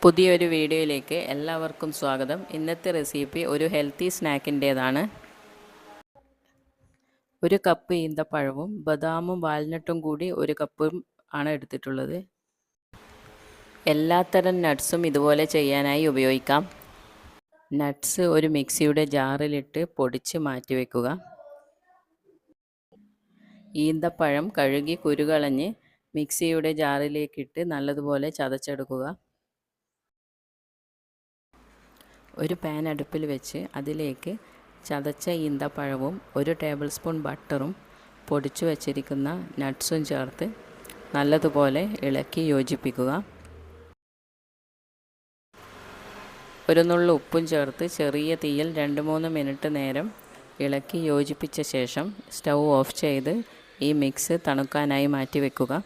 പുതിയൊരു വീഡിയോയിലേക്ക് എല്ലാവർക്കും സ്വാഗതം. ഇന്നത്തെ റെസിപ്പി ഒരു ഹെൽത്തി സ്നാക്കിൻ്റേതാണ്. ഒരു കപ്പ് ഈന്തപ്പഴവും ബദാമും വാൽനട്ടും കൂടി ഒരു കപ്പും ആണ് എടുത്തിട്ടുള്ളത്. എല്ലാത്തരം നട്ട്സും ഇതുപോലെ ചെയ്യാനായി ഉപയോഗിക്കാം. നട്ട്സ് ഒരു മിക്സിയുടെ ജാറിലിട്ട് പൊടിച്ച് മാറ്റി വയ്ക്കുക. ഈന്തപ്പഴം കഴുകി കുരുകളഞ്ഞ് മിക്സിയുടെ ജാറിലേക്കിട്ട് നല്ലതുപോലെ ചതച്ചെടുക്കുക. ഒരു പാൻ അടുപ്പിൽ വെച്ച് അതിലേക്ക് ചതച്ച ഈന്തപ്പഴവും 1 ടേബിൾ സ്പൂൺ ബട്ടറും പൊടിച്ചു വച്ചിരിക്കുന്ന നട്ട്സും ചേർത്ത് നല്ലതുപോലെ ഇളക്കി യോജിപ്പിക്കുക. ഒരു നുള്ളു ഉപ്പും ചേർത്ത് ചെറിയ തീയിൽ 2-3 മിനിറ്റ് നേരം ഇളക്കി യോജിപ്പിച്ച ശേഷം സ്റ്റൗ ഓഫ് ചെയ്ത് ഈ മിക്സ് തണുക്കാനായി മാറ്റി വെക്കുക.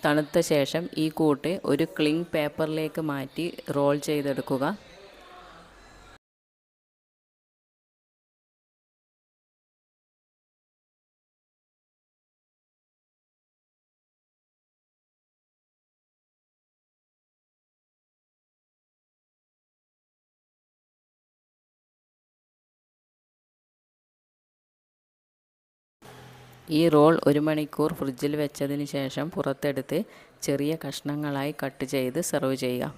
തണുത്ത ശേഷം ഈ കൂട്ട് ഒരു ക്ലിംഗ് പേപ്പറിലേക്ക് മാറ്റി റോൾ ചെയ്തെടുക്കുക. ഈ റോൾ 1 മണിക്കൂർ ഫ്രിഡ്ജിൽ വെച്ചതിന് ശേഷം പുറത്തെടുത്ത് ചെറിയ കഷ്ണങ്ങളായി കട്ട് ചെയ്ത് സെർവ് ചെയ്യുക.